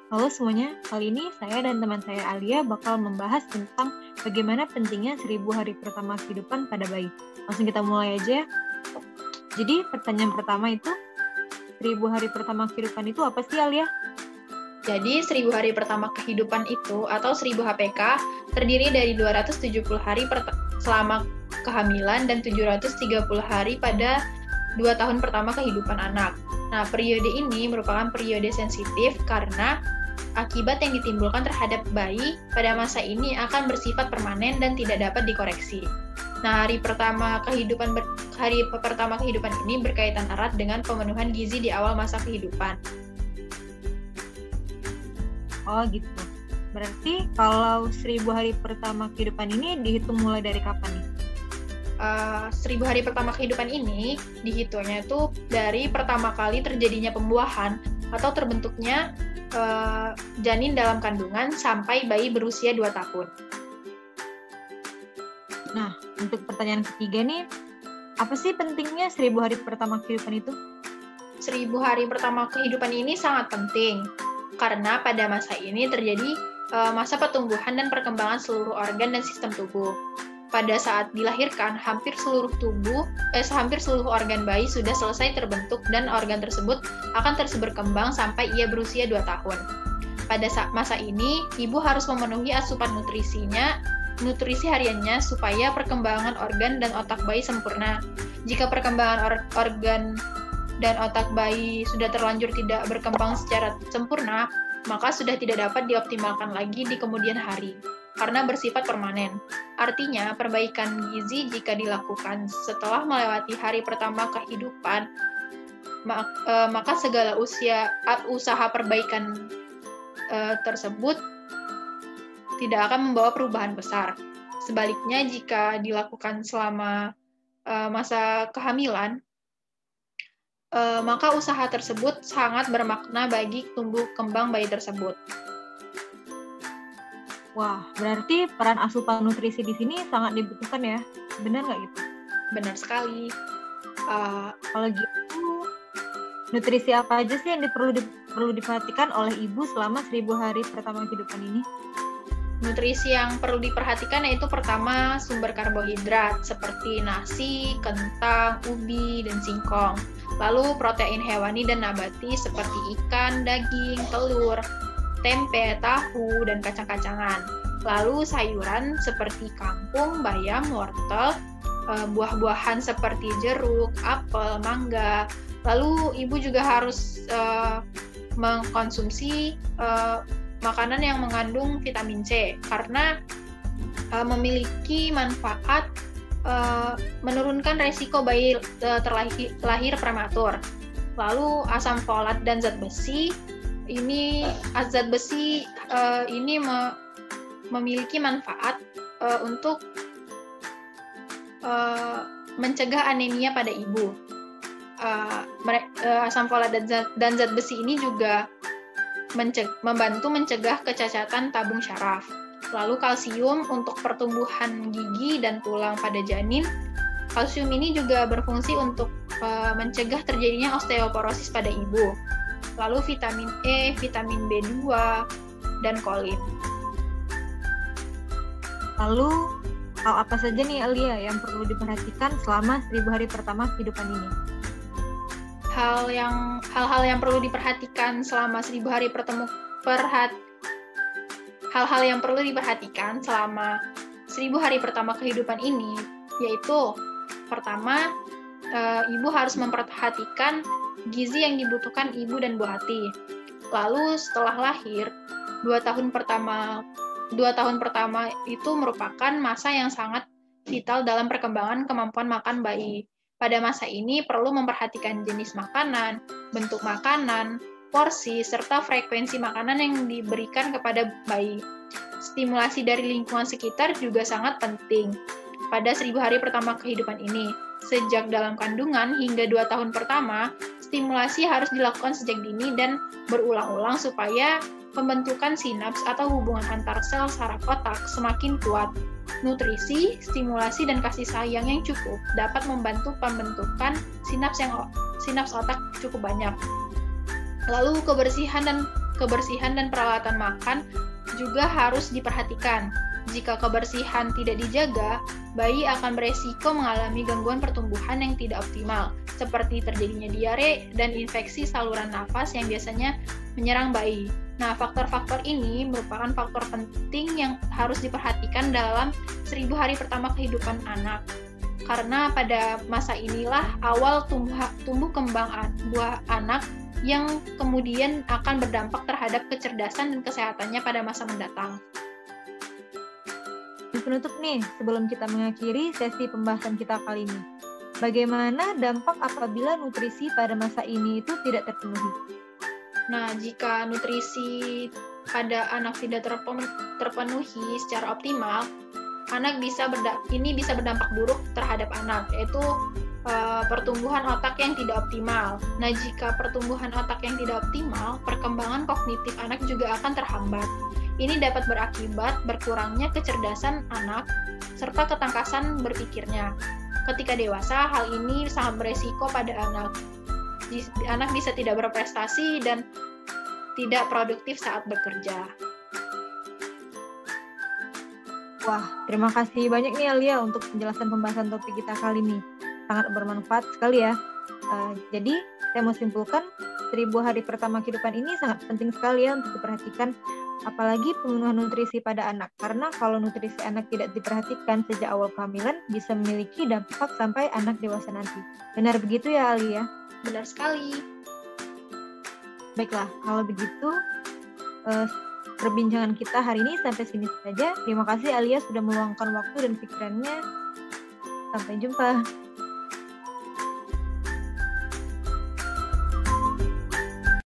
Halo semuanya, kali ini saya dan teman saya Alia bakal membahas tentang bagaimana pentingnya 1000 hari pertama kehidupan pada bayi. Langsung kita mulai aja ya. Jadi pertanyaan pertama itu, 1000 hari pertama kehidupan itu apa sih Alia? Jadi 1000 hari pertama kehidupan itu atau 1000 HPK terdiri dari 270 hari selama kehamilan dan 730 hari pada 2 tahun pertama kehidupan anak. Nah, periode ini merupakan periode sensitif karena akibat yang ditimbulkan terhadap bayi pada masa ini akan bersifat permanen dan tidak dapat dikoreksi. Nah, hari pertama kehidupan ini berkaitan erat dengan pemenuhan gizi di awal masa kehidupan. Oh gitu. Berarti kalau 1000 hari pertama kehidupan ini dihitung mulai dari kapan nih? 1000 hari pertama kehidupan ini dihitungnya itu dari pertama kali terjadinya pembuahan atau terbentuknya janin dalam kandungan sampai bayi berusia 2 tahun. Nah, untuk pertanyaan ketiga nih, apa sih pentingnya 1000 hari pertama kehidupan itu? 1000 hari pertama kehidupan ini sangat penting karena pada masa ini terjadi masa pertumbuhan dan perkembangan seluruh organ dan sistem tubuh. Pada saat dilahirkan, hampir seluruh organ bayi sudah selesai terbentuk dan organ tersebut akan terus berkembang sampai ia berusia 2 tahun. Pada masa ini, ibu harus memenuhi asupan nutrisi hariannya supaya perkembangan organ dan otak bayi sempurna. Jika perkembangan organ dan otak bayi sudah terlanjur tidak berkembang secara sempurna, maka sudah tidak dapat dioptimalkan lagi di kemudian hari karena bersifat permanen. Artinya, perbaikan gizi jika dilakukan setelah melewati hari pertama kehidupan, maka segala usaha perbaikan tersebut tidak akan membawa perubahan besar. Sebaliknya, jika dilakukan selama masa kehamilan, maka usaha tersebut sangat bermakna bagi tumbuh kembang bayi tersebut. Wah, berarti peran asupan nutrisi di sini sangat dibutuhkan ya? Benar nggak gitu? Benar sekali. Kalau gitu, nutrisi apa aja sih yang perlu diperhatikan oleh ibu selama 1000 hari pertama kehidupan ini? Nutrisi yang perlu diperhatikan yaitu pertama sumber karbohidrat seperti nasi, kentang, ubi, dan singkong. Lalu protein hewani dan nabati seperti ikan, daging, telur, tempe, tahu, dan kacang-kacangan. Lalu sayuran seperti kangkung, bayam, wortel, buah-buahan seperti jeruk, apel, mangga. Lalu ibu juga harus mengkonsumsi makanan yang mengandung vitamin C karena memiliki manfaat menurunkan resiko bayi terlahir prematur. Lalu asam folat dan zat besi ini memiliki manfaat untuk mencegah anemia pada ibu. Asam folat dan zat besi ini juga membantu mencegah kecacatan tabung syaraf. Lalu kalsium untuk pertumbuhan gigi dan tulang pada janin. Kalsium ini juga berfungsi untuk mencegah terjadinya osteoporosis pada ibu. Lalu vitamin E, vitamin B2, dan kolin. Lalu, hal apa saja nih Alia yang perlu diperhatikan selama 1000 hari pertama kehidupan ini? Hal-hal yang perlu diperhatikan selama 1000 hari hal-hal yang perlu diperhatikan selama 1000 hari pertama kehidupan ini yaitu pertama, ibu harus memperhatikan gizi yang dibutuhkan ibu dan buah hati. Lalu setelah lahir, 2 tahun pertama itu merupakan masa yang sangat vital dalam perkembangan kemampuan makan bayi. Pada masa ini perlu memperhatikan jenis makanan, bentuk makanan, porsi, serta frekuensi makanan yang diberikan kepada bayi. Stimulasi dari lingkungan sekitar juga sangat penting pada 1000 hari pertama kehidupan ini. Sejak dalam kandungan hingga 2 tahun pertama, stimulasi harus dilakukan sejak dini dan berulang-ulang supaya pembentukan sinaps atau hubungan antar sel saraf otak semakin kuat. Nutrisi, stimulasi, dan kasih sayang yang cukup dapat membantu pembentukan sinaps otak cukup banyak. Lalu kebersihan dan kebersihan dan peralatan makan juga harus diperhatikan. Jika kebersihan tidak dijaga, bayi akan beresiko mengalami gangguan pertumbuhan yang tidak optimal, seperti terjadinya diare dan infeksi saluran nafas yang biasanya menyerang bayi. Nah, faktor-faktor ini merupakan faktor penting yang harus diperhatikan dalam 1000 hari pertama kehidupan anak. Karena pada masa inilah awal tumbuh kembang buah anak yang kemudian akan berdampak terhadap kecerdasan dan kesehatannya pada masa mendatang. Penutup nih, sebelum kita mengakhiri sesi pembahasan kita kali ini. Bagaimana dampak apabila nutrisi pada masa ini itu tidak terpenuhi? Nah, jika nutrisi pada anak tidak terpenuhi secara optimal, ini bisa berdampak buruk terhadap anak, yaitu pertumbuhan otak yang tidak optimal. Nah, jika pertumbuhan otak yang tidak optimal, perkembangan kognitif anak juga akan terhambat. Ini dapat berakibat berkurangnya kecerdasan anak serta ketangkasan berpikirnya. Ketika dewasa, hal ini sangat beresiko pada anak. Anak bisa tidak berprestasi dan tidak produktif saat bekerja. Wah, terima kasih banyak nih Alia untuk penjelasan pembahasan topik kita kali ini. Sangat bermanfaat sekali ya. Jadi, saya mau simpulkan 1000 hari pertama kehidupan ini sangat penting sekali ya untuk diperhatikan, apalagi pemenuhan nutrisi pada anak. Karena kalau nutrisi anak tidak diperhatikan sejak awal kehamilan, bisa memiliki dampak sampai anak dewasa nanti. Benar begitu ya Alia? Benar sekali. Baiklah, kalau begitu perbincangan kita hari ini sampai sini saja. Terima kasih Alia sudah meluangkan waktu dan pikirannya. Sampai jumpa.